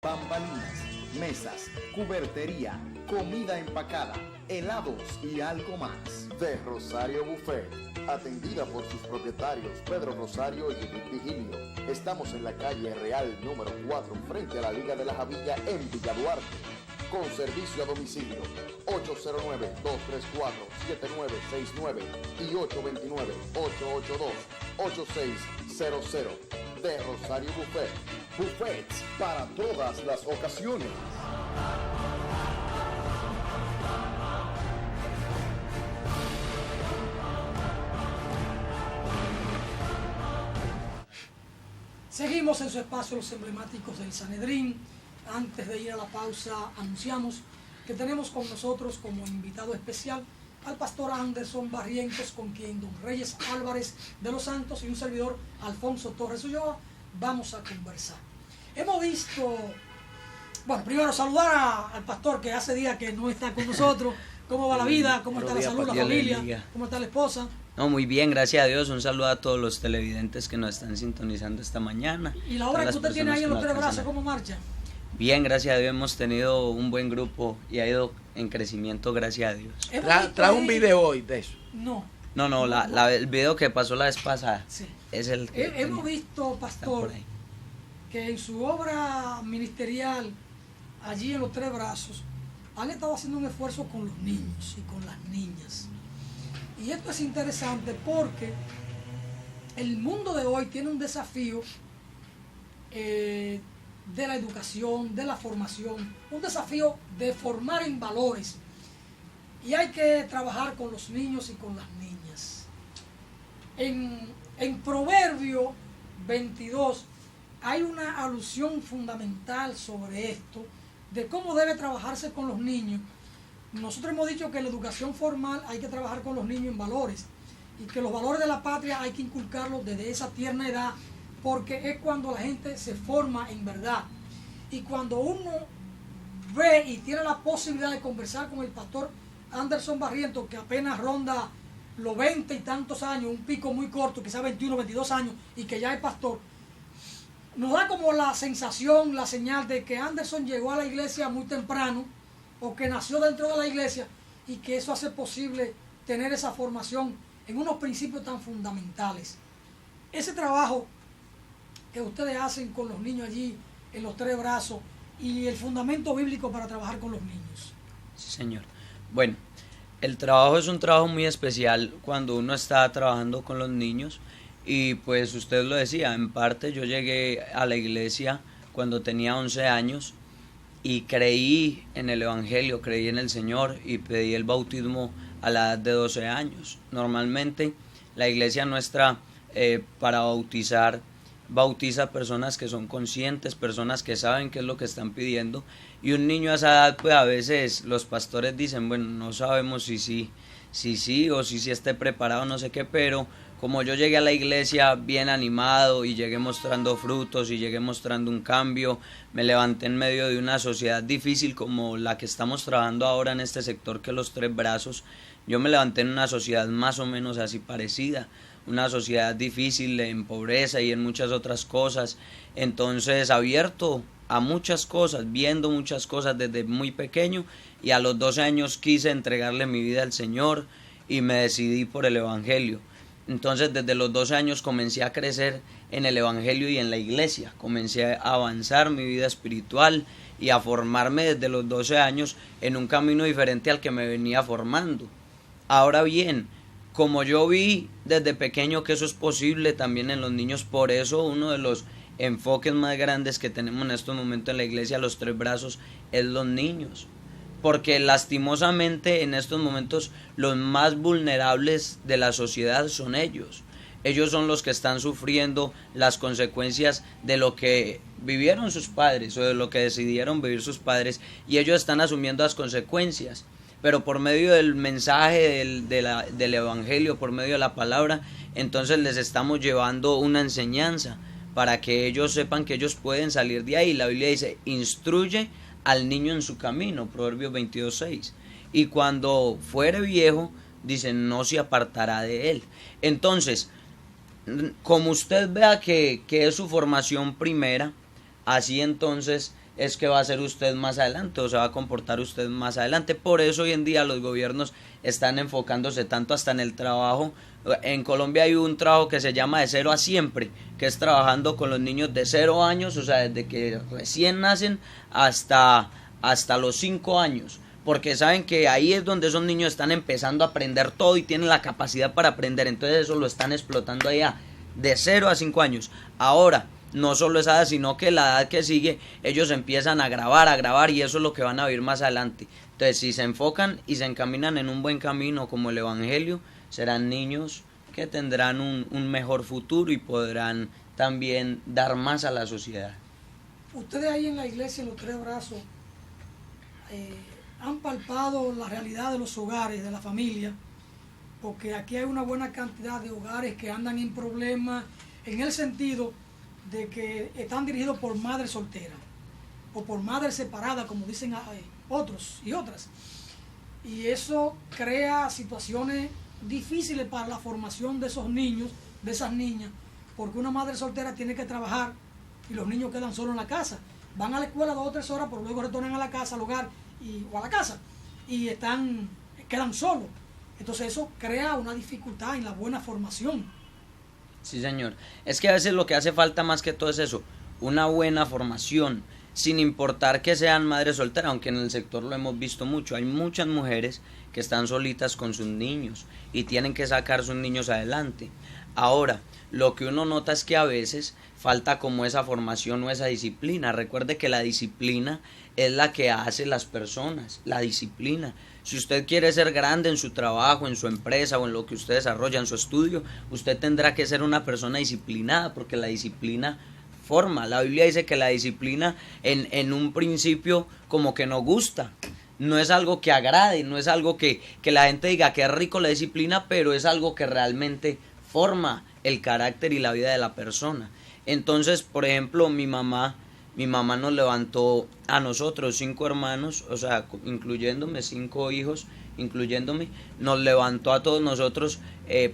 bambalinas, mesas, cubertería, comida empacada, helados y algo más. De Rosario Buffet, atendida por sus propietarios Pedro Rosario y Edith Vigilio. Estamos en la calle Real número 4, frente a la Liga de la Javilla en Villa Duarte. Con servicio a domicilio 809-234-7969 y 829-882-8600. De Rosario Buffet. Buffets para todas las ocasiones. Seguimos en su espacio Los Emblemáticos del Sanedrín. Antes de ir a la pausa, anunciamos que tenemos con nosotros como invitado especial al pastor Anderson Barrientos, con quien don Reyes Álvarez de los Santos y un servidor Alfonso Torres Ulloa vamos a conversar. Hemos visto, bueno, primero saludar al pastor que hace días que no está con nosotros. ¿Cómo va la vida? ¿Cómo está la salud, la familia? ¿Cómo está la esposa? No, muy bien, gracias a Dios. Un saludo a todos los televidentes que nos están sintonizando esta mañana. ¿Y la obra que usted tiene ahí en los Tres Brazos, cómo marcha? Bien, gracias a Dios, hemos tenido un buen grupo y ha ido en crecimiento, gracias a Dios. Trae un video hoy de eso. No. El video que pasó la vez pasada, sí, es el que hemos visto, pastor, que en su obra ministerial, allí en los Tres Brazos, han estado haciendo un esfuerzo con los niños y con las niñas. Y esto es interesante porque el mundo de hoy tiene un desafío de la educación, de la formación, un desafío de formar en valores. Y hay que trabajar con los niños y con las niñas. En Proverbio 22 hay una alusión fundamental sobre esto, de cómo debe trabajarse con los niños. Nosotros hemos dicho que en la educación formal hay que trabajar con los niños en valores y que los valores de la patria hay que inculcarlos desde esa tierna edad, porque es cuando la gente se forma en verdad. Y cuando uno ve y tiene la posibilidad de conversar con el pastor Anderson Barrientos, que apenas ronda los 20 y tantos años, un pico muy corto, quizás 21, 22 años, y que ya es pastor, nos da como la sensación, la señal de que Anderson llegó a la iglesia muy temprano, o que nació dentro de la iglesia, y que eso hace posible tener esa formación en unos principios tan fundamentales. Ese trabajo que ustedes hacen con los niños allí en los Tres Brazos y el fundamento bíblico para trabajar con los niños. Sí, señor. Bueno, el trabajo es un trabajo muy especial cuando uno está trabajando con los niños, y pues usted lo decía, en parte yo llegué a la iglesia cuando tenía 11 años y creí en el Evangelio, creí en el Señor y pedí el bautismo a la edad de 12 años. Normalmente la iglesia nuestra para bautizar bautiza personas que son conscientes, personas que saben qué es lo que están pidiendo, y un niño a esa edad, pues a veces los pastores dicen, bueno, no sabemos si sí o si esté preparado, no sé qué, pero como yo llegué a la iglesia bien animado y llegué mostrando frutos y llegué mostrando un cambio, me levanté en medio de una sociedad difícil como la que estamos trabajando ahora en este sector, que Los Tres Brazos. Yo me levanté en una sociedad más o menos así parecida, una sociedad difícil en pobreza y en muchas otras cosas. Entonces, abierto a muchas cosas, viendo muchas cosas desde muy pequeño, y a los 12 años quise entregarle mi vida al Señor y me decidí por el Evangelio. Entonces, desde los 12 años comencé a crecer en el Evangelio y en la iglesia. Comencé a avanzar mi vida espiritual y a formarme desde los 12 años en un camino diferente al que me venía formando. Ahora bien, como yo vi desde pequeño que eso es posible también en los niños, por eso uno de los enfoques más grandes que tenemos en estos momentos en la iglesia, Los Tres Brazos, es los niños. Porque lastimosamente en estos momentos los más vulnerables de la sociedad son ellos. Ellos son los que están sufriendo las consecuencias de lo que vivieron sus padres o de lo que decidieron vivir sus padres, y ellos están asumiendo las consecuencias. Pero por medio del mensaje del Evangelio, por medio de la palabra, entonces les estamos llevando una enseñanza para que ellos sepan que ellos pueden salir de ahí. La Biblia dice, instruye al niño en su camino, Proverbios 22:6, y cuando fuere viejo, dice, no se apartará de él. Entonces, como usted vea que es su formación primera, así entonces es que va a ser usted más adelante o se va a comportar usted más adelante. Por eso hoy en día los gobiernos están enfocándose tanto hasta en el trabajo. En Colombia hay un trabajo que se llama de 0 a siempre, que es trabajando con los niños de 0 años, o sea, desde que recién nacen hasta los 5 años. Porque saben que ahí es donde esos niños están empezando a aprender todo y tienen la capacidad para aprender. Entonces eso lo están explotando allá, de 0 a 5 años. Ahora, no solo esa edad, sino que la edad que sigue, ellos empiezan a grabar y eso es lo que van a vivir más adelante. Entonces, si se enfocan y se encaminan en un buen camino como el Evangelio, serán niños que tendrán un mejor futuro y podrán también dar más a la sociedad. Ustedes ahí en la iglesia, en los Tres Brazos, han palpado la realidad de los hogares, de la familia, porque aquí hay una buena cantidad de hogares que andan en problemas en el sentido de que están dirigidos por madres solteras o por madres separadas, como dicen otros y otras. Y eso crea situaciones difíciles para la formación de esos niños, de esas niñas, porque una madre soltera tiene que trabajar y los niños quedan solos en la casa. Van a la escuela 2 o 3 horas, pero luego retornan a la casa, al hogar o a la casa y quedan solos. Entonces eso crea una dificultad en la buena formación. Sí, señor. Es que a veces lo que hace falta más que todo es eso, una buena formación, sin importar que sean madres solteras, aunque en el sector lo hemos visto mucho. Hay muchas mujeres que están solitas con sus niños y tienen que sacar sus niños adelante. Ahora, lo que uno nota es que a veces falta como esa formación o esa disciplina. Recuerde que la disciplina es la que hace las personas, la disciplina. Si usted quiere ser grande en su trabajo, en su empresa o en lo que usted desarrolla, en su estudio, usted tendrá que ser una persona disciplinada, porque la disciplina forma. La Biblia dice que la disciplina en un principio como que no gusta. No es algo que agrade, no es algo que la gente diga que es rico la disciplina, pero es algo que realmente forma el carácter y la vida de la persona. Entonces, por ejemplo, mi mamá nos levantó a nosotros 5 hermanos, o sea, incluyéndome, 5 hijos, incluyéndome, nos levantó a todos nosotros,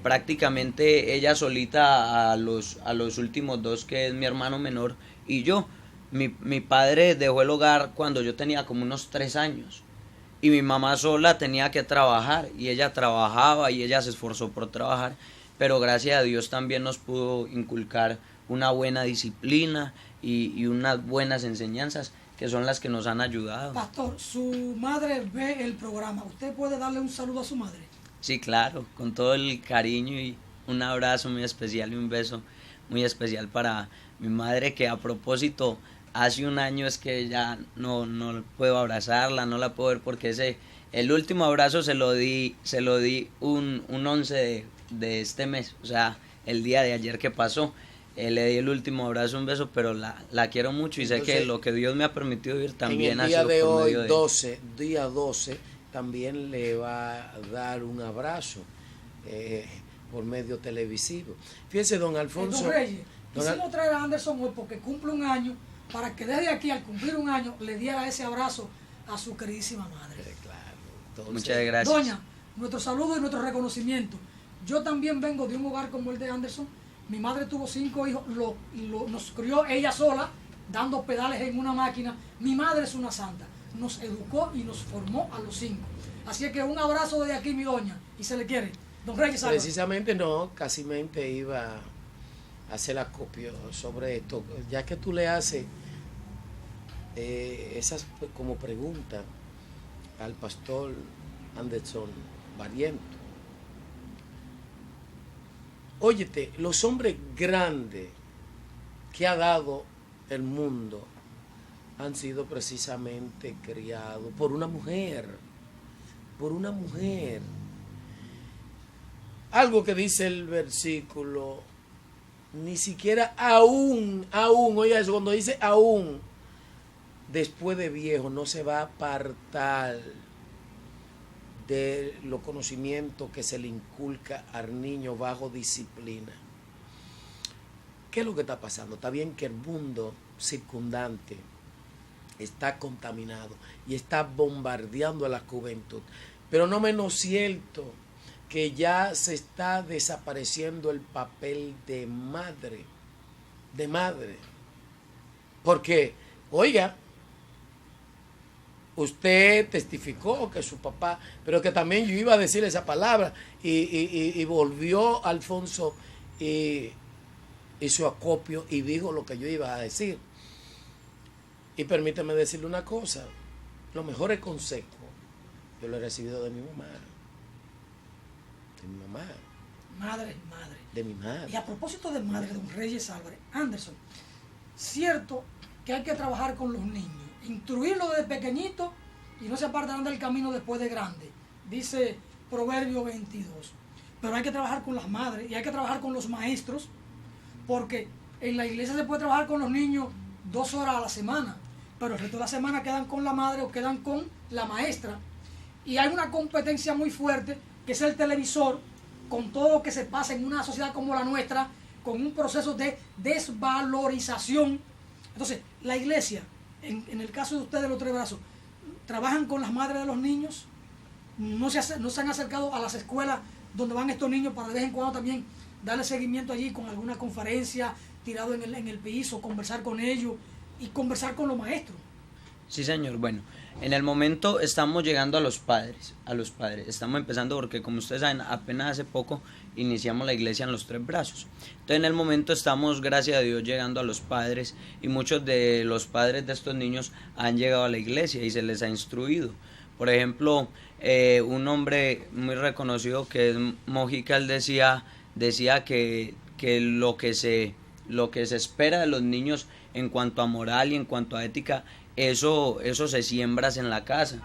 prácticamente ella solita a los últimos 2, que es mi hermano menor y yo. Mi padre dejó el hogar cuando yo tenía como unos 3 años y mi mamá sola tenía que trabajar y ella trabajaba y ella se esforzó por trabajar, pero gracias a Dios también nos pudo inculcar una buena disciplina y unas buenas enseñanzas que son las que nos han ayudado. Pastor, su madre ve el programa. ¿Usted puede darle un saludo a su madre? Sí, claro, con todo el cariño y un abrazo muy especial y un beso muy especial para mi madre, que a propósito hace un año es que ya no puedo abrazarla, no la puedo ver porque el último abrazo se lo di un 11 de este mes, o sea, el día de ayer que pasó. Le di el último abrazo, un beso, pero la quiero mucho y entonces, sé que lo que Dios me ha permitido vivir también ha sido por medio de ella. Día 12, también le va a dar un abrazo por medio televisivo. Fíjese, don Alfonso. Don Reyes, quisimos traer a Anderson hoy porque cumple un año, para que desde aquí, al cumplir un año, le diera ese abrazo a su queridísima madre. Claro. Entonces, muchas gracias. Doña, nuestro saludo y nuestro reconocimiento. Yo también vengo de un hogar como el de Anderson. Mi madre tuvo 5 hijos, nos crió ella sola, dando pedales en una máquina. Mi madre es una santa, nos educó y nos formó a los 5. Así que un abrazo desde aquí, mi doña, y se le quiere. Don Reyes, precisamente no, casi mente iba a hacer acopio sobre esto, ya que tú le haces esas como pregunta al pastor Anderson Barrientos. Óyete, los hombres grandes que ha dado el mundo han sido precisamente criados por una mujer. Algo que dice el versículo, ni siquiera aún, oiga eso, cuando dice aún, después de viejo no se va a apartar de los conocimientos que se le inculca al niño bajo disciplina. ¿Qué es lo que está pasando? Está bien que el mundo circundante está contaminado y está bombardeando a la juventud, pero no menos cierto que ya se está desapareciendo el papel de madre. Porque, oiga, Usted testificó que su papá, pero que también yo iba a decir esa palabra y volvió Alfonso y hizo acopio y dijo lo que yo iba a decir. Y permíteme decirle una cosa, los mejores consejos yo lo he recibido de mi mamá. De mi mamá. Madre. De mi madre. Y a propósito de madre, don Reyes Álvarez, Anderson, cierto que hay que trabajar con los niños, instruirlos desde pequeñitos y no se apartarán del camino después de grande, dice Proverbio 22. Pero hay que trabajar con las madres y hay que trabajar con los maestros, porque en la iglesia se puede trabajar con los niños 2 horas a la semana, pero el resto de la semana quedan con la madre o quedan con la maestra. Y hay una competencia muy fuerte, que es el televisor, con todo lo que se pasa en una sociedad como la nuestra, con un proceso de desvalorización. Entonces, la iglesia, en el caso de ustedes los Tres Brazos, trabajan con las madres de los niños, no se han acercado a las escuelas donde van estos niños para de vez en cuando también darle seguimiento allí con alguna conferencia, tirado en el piso, conversar con ellos y conversar con los maestros. Sí, señor. Bueno, en el momento estamos llegando a los padres. Estamos empezando porque, como ustedes saben, apenas hace poco iniciamos la iglesia en los Tres Brazos. Entonces, en el momento estamos, gracias a Dios, llegando a los padres, y muchos de los padres de estos niños han llegado a la iglesia y se les ha instruido. Por ejemplo, un hombre muy reconocido que es Mojica, él decía que lo que se espera de los niños en cuanto a moral y en cuanto a ética, eso se siembra en la casa.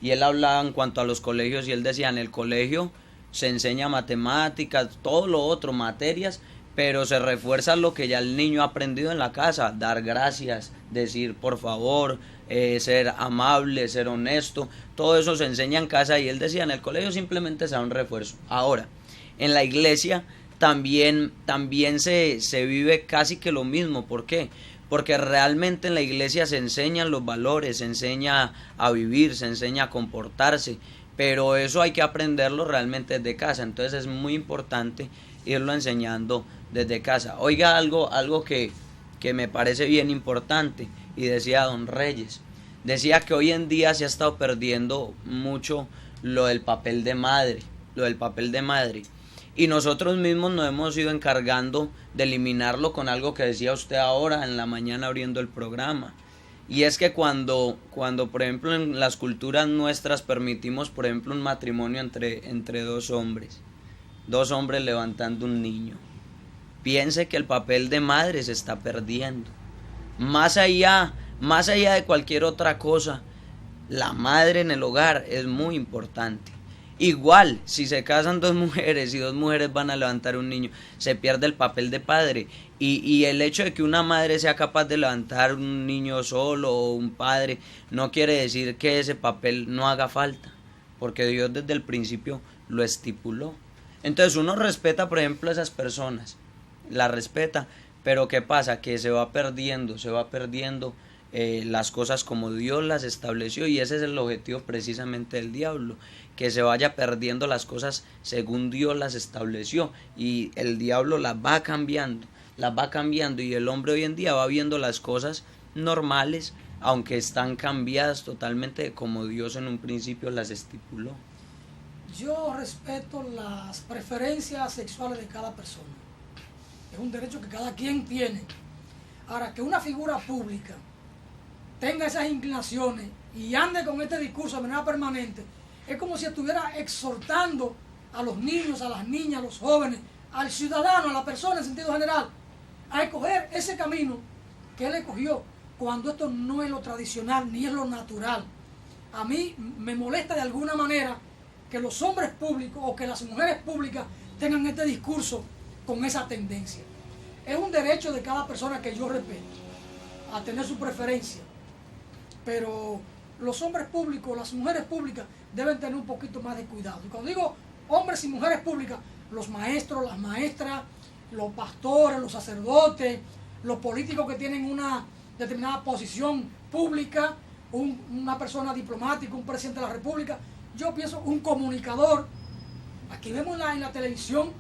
Y él hablaba en cuanto a los colegios y él decía, en el colegio se enseña matemáticas, todo lo otro, materias, pero se refuerza lo que ya el niño ha aprendido en la casa, dar gracias, decir por favor, ser amable, ser honesto, todo eso se enseña en casa. Y él decía, en el colegio simplemente se da un refuerzo. Ahora, en la iglesia también se vive casi que lo mismo. ¿Por qué? Porque realmente en la iglesia se enseñan los valores, se enseña a vivir, se enseña a comportarse, pero eso hay que aprenderlo realmente desde casa. Entonces es muy importante irlo enseñando desde casa. Oiga, algo que me parece bien importante, y decía don Reyes, decía que hoy en día se ha estado perdiendo mucho lo del papel de madre, y nosotros mismos nos hemos ido encargando de eliminarlo con algo que decía usted ahora en la mañana abriendo el programa. Y es que cuando por ejemplo en las culturas nuestras permitimos, por ejemplo, un matrimonio entre dos hombres levantando un niño, piense que el papel de madre se está perdiendo. Más allá de cualquier otra cosa, la madre en el hogar es muy importante. Igual, si se casan dos mujeres y dos mujeres van a levantar un niño, se pierde el papel de padre. Y el hecho de que una madre sea capaz de levantar un niño solo o un padre, no quiere decir que ese papel no haga falta, porque Dios desde el principio lo estipuló. Entonces uno respeta, por ejemplo, a esas personas, las respeta, pero ¿qué pasa? Que se va perdiendo las cosas como Dios las estableció, y ese es el objetivo precisamente del diablo, que se vaya perdiendo las cosas según Dios las estableció, y el diablo las va cambiando, y el hombre hoy en día va viendo las cosas normales, aunque están cambiadas totalmente como Dios en un principio las estipuló. Yo respeto las preferencias sexuales de cada persona, es un derecho que cada quien tiene. Ahora, que una figura pública tenga esas inclinaciones y ande con este discurso de manera permanente, es como si estuviera exhortando a los niños, a las niñas, a los jóvenes, al ciudadano, a la persona en sentido general, a escoger ese camino que él escogió, cuando esto no es lo tradicional ni es lo natural. A mí me molesta de alguna manera que los hombres públicos o que las mujeres públicas tengan este discurso con esa tendencia. Es un derecho de cada persona que yo respeto, a tener su preferencia, pero los hombres públicos, las mujeres públicas deben tener un poquito más de cuidado. Y cuando digo hombres y mujeres públicas, los maestros, las maestras, los pastores, los sacerdotes, los políticos que tienen una determinada posición pública, una persona diplomática, un presidente de la república, yo pienso un comunicador. Aquí vemos en la televisión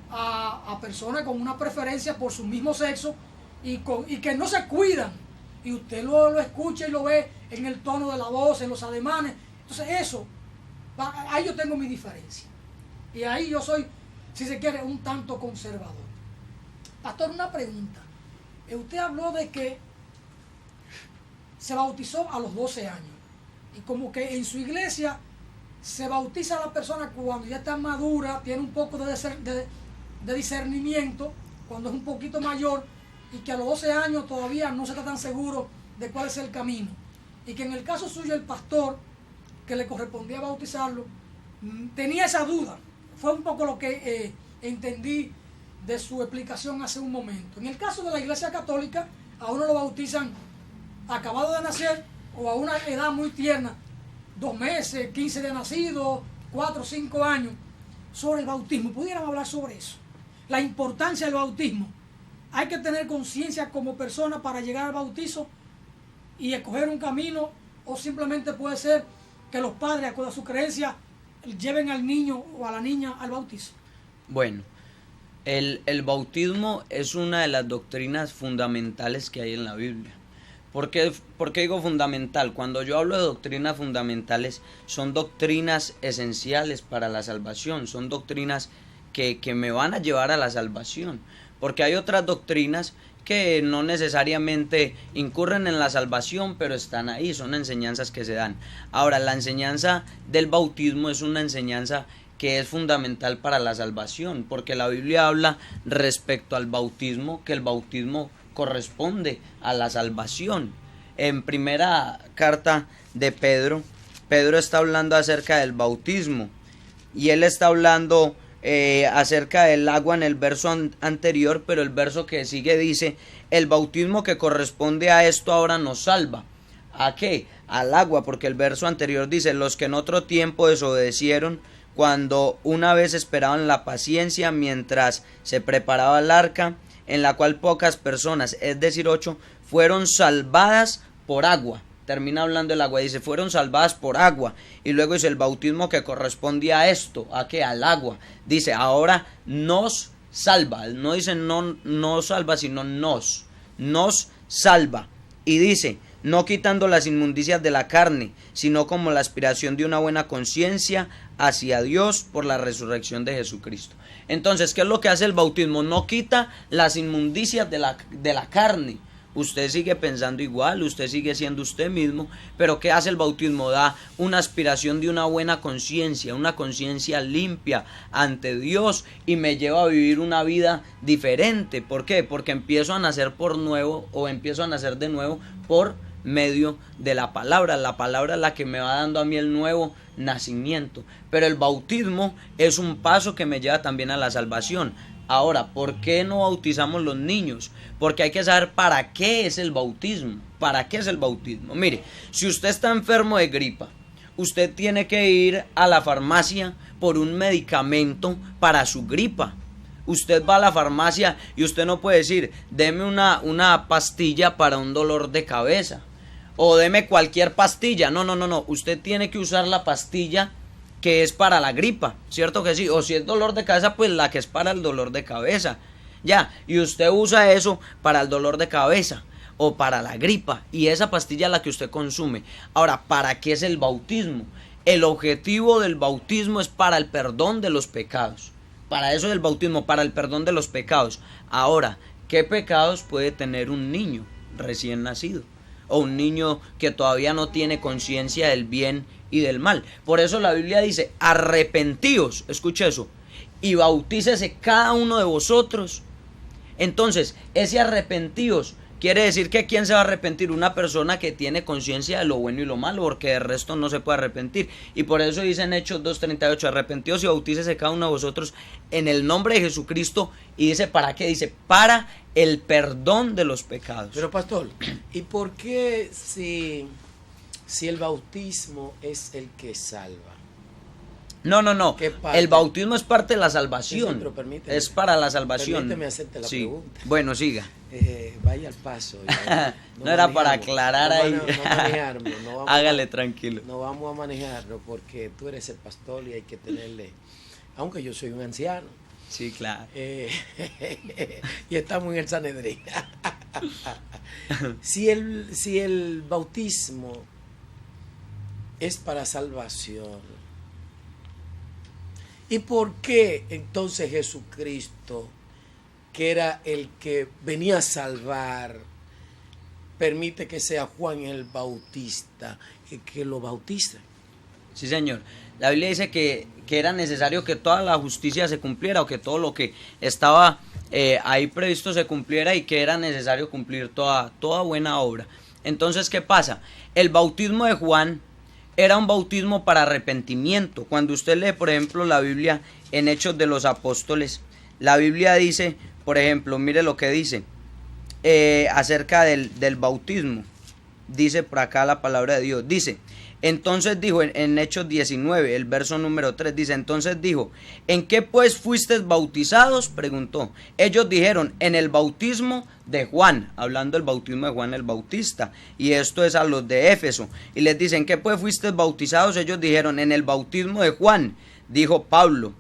a personas con una preferencia por su mismo sexo y que no se cuidan y usted lo escucha y lo ve en el tono de la voz, en los ademanes. Entonces eso, ahí yo tengo mi diferencia. Y ahí yo soy, si se quiere, un tanto conservador. Pastor, una pregunta. Usted habló de que se bautizó a los 12 años. Y como que en su iglesia se bautiza a la persona cuando ya está madura, tiene un poco de discernimiento, cuando es un poquito mayor, y que a los 12 años todavía no se está tan seguro de cuál es el camino. Y que en el caso suyo el pastor, que le correspondía bautizarlo, tenía esa duda. Fue un poco lo que entendí de su explicación hace un momento. En el caso de la Iglesia Católica, a uno lo bautizan acabado de nacer o a una edad muy tierna, 2 meses, 15 de nacido, 4 o 5 años. Sobre el bautismo, ¿pudiéramos hablar sobre eso? La importancia del bautismo. Hay que tener conciencia como persona para llegar al bautizo y escoger un camino, o simplemente puede ser que los padres, de acuerdo a su creencia, lleven al niño o a la niña al bautizo. Bueno, el bautismo es una de las doctrinas fundamentales que hay en la Biblia. ¿Por qué digo fundamental? Cuando yo hablo de doctrinas fundamentales, son doctrinas esenciales para la salvación, son doctrinas que me van a llevar a la salvación. Porque hay otras doctrinas que no necesariamente incurren en la salvación, pero están ahí, son enseñanzas que se dan. Ahora, la enseñanza del bautismo es una enseñanza que es fundamental para la salvación, porque la Biblia habla respecto al bautismo, que el bautismo corresponde a la salvación. En primera carta de Pedro está hablando acerca del bautismo, y él está hablando acerca del agua en el verso anterior, pero el verso que sigue dice: el bautismo que corresponde a esto ahora nos salva. ¿A qué? Al agua, porque el verso anterior dice: los que en otro tiempo desobedecieron, cuando una vez esperaban la paciencia mientras se preparaba el arca, en la cual pocas personas, es decir 8, fueron salvadas por agua. Termina hablando del agua, dice, fueron salvadas por agua. Y luego dice, el bautismo que corresponde a esto, ¿a qué? Al agua. Dice, ahora nos salva. No dice no salva, sino nos salva. Y dice, no quitando las inmundicias de la carne, sino como la aspiración de una buena conciencia hacia Dios por la resurrección de Jesucristo. Entonces, ¿qué es lo que hace el bautismo? No quita las inmundicias de la carne. Usted sigue pensando igual, usted sigue siendo usted mismo, pero ¿qué hace el bautismo? Da una aspiración de una buena conciencia, una conciencia limpia ante Dios, y me lleva a vivir una vida diferente. ¿Por qué? Porque empiezo a nacer por nuevo, o empiezo a nacer de nuevo por medio de la palabra. La palabra es la que me va dando a mí el nuevo nacimiento. Pero el bautismo es un paso que me lleva también a la salvación. Ahora, ¿por qué no bautizamos los niños? Porque hay que saber para qué es el bautismo. ¿Para qué es el bautismo? Mire, si usted está enfermo de gripa, usted tiene que ir a la farmacia por un medicamento para su gripa. Usted va a la farmacia y usted no puede decir, deme una pastilla para un dolor de cabeza, o deme cualquier pastilla. No. Usted tiene que usar la pastilla que es para la gripa, ¿cierto que sí? O si es dolor de cabeza, pues la que es para el dolor de cabeza. Ya, y usted usa eso para el dolor de cabeza o para la gripa, y esa pastilla es la que usted consume. Ahora, ¿para qué es el bautismo? El objetivo del bautismo es para el perdón de los pecados. Para eso es el bautismo, para el perdón de los pecados. Ahora, ¿qué pecados puede tener un niño recién nacido? O un niño que todavía no tiene conciencia del bien y del mal. Por eso la Biblia dice, arrepentíos, escuche eso, y bautícese cada uno de vosotros. Entonces, ese arrepentíos quiere decir que ¿quién se va a arrepentir? Una persona que tiene conciencia de lo bueno y lo malo, porque de resto no se puede arrepentir. Y por eso dice en Hechos 2:38, arrepentíos y bautícese cada uno de vosotros en el nombre de Jesucristo. Y dice, ¿para qué? Dice, para el perdón de los pecados. Pero pastor, ¿y por qué si el bautismo es el que salva? No. El bautismo es parte de la salvación. Sí, pero permíteme. Es para la salvación. Permíteme hacerte la pregunta. Bueno, siga. Vaya al paso. No era para aclarar ahí. No manejarlo. Hágale tranquilo. No vamos a manejarlo porque tú eres el pastor y hay que tenerle, aunque yo soy un anciano. Sí, claro. Y estamos en el Sanedrín. Si el bautismo es para salvación, ¿y por qué entonces Jesucristo, que era el que venía a salvar, permite que sea Juan el Bautista que lo bautice? Sí, señor. La Biblia dice que era necesario que toda la justicia se cumpliera, o que todo lo que estaba ahí previsto se cumpliera, y que era necesario cumplir toda buena obra. Entonces, ¿qué pasa? El bautismo de Juan era un bautismo para arrepentimiento. Cuando usted lee, por ejemplo, la Biblia en Hechos de los Apóstoles, la Biblia dice, por ejemplo, mire lo que dice acerca del bautismo. Dice por acá la palabra de Dios, dice: entonces dijo en Hechos 19, el verso número 3, dice: entonces dijo, ¿en qué pues fuisteis bautizados?, preguntó. Ellos dijeron: en el bautismo de Juan, hablando del bautismo de Juan el Bautista, y esto es a los de Éfeso. Y les dice: ¿en qué pues fuisteis bautizados? Ellos dijeron: en el bautismo de Juan. Dijo Pablo: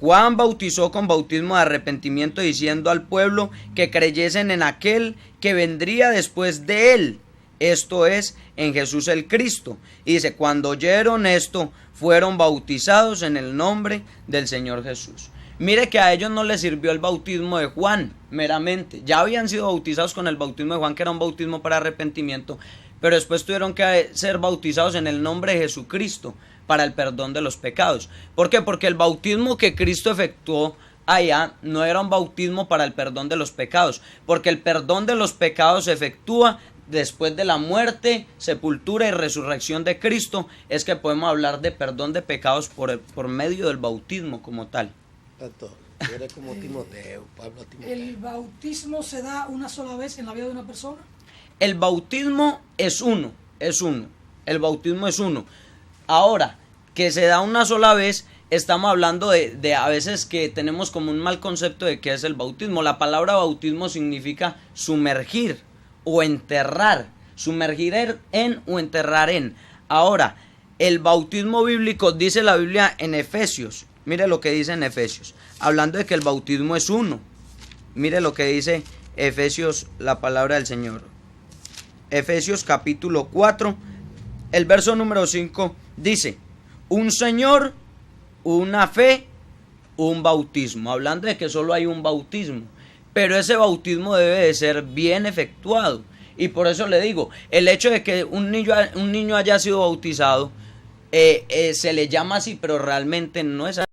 Juan bautizó con bautismo de arrepentimiento, diciendo al pueblo que creyesen en aquel que vendría después de él, esto es, en Jesús el Cristo. Y dice: cuando oyeron esto, fueron bautizados en el nombre del Señor Jesús. Mire que a ellos no les sirvió el bautismo de Juan meramente. Ya habían sido bautizados con el bautismo de Juan, que era un bautismo para arrepentimiento, pero después tuvieron que ser bautizados en el nombre de Jesucristo para el perdón de los pecados. ¿Por qué? Porque el bautismo que Cristo efectuó allá no era un bautismo para el perdón de los pecados, porque el perdón de los pecados se efectúa después de la muerte, sepultura y resurrección de Cristo. Es que podemos hablar de perdón de pecados por medio del bautismo como tal. Pastor, eres como Timoteo, Pablo Timoteo. ¿El bautismo se da una sola vez en la vida de una persona? El bautismo es uno. El bautismo es uno. Ahora, que se da una sola vez, estamos hablando de a veces que tenemos como un mal concepto de qué es el bautismo. La palabra bautismo significa sumergir o enterrar. Sumergir en o enterrar en. Ahora, el bautismo bíblico, dice la Biblia en Efesios. Mire lo que dice en Efesios, hablando de que el bautismo es uno. Mire lo que dice Efesios, la palabra del Señor. Efesios capítulo 4, el verso número 5 dice: un Señor, una fe, un bautismo. Hablando de que solo hay un bautismo, pero ese bautismo debe de ser bien efectuado. Y por eso le digo, el hecho de que un niño haya sido bautizado, se le llama así, pero realmente no es así.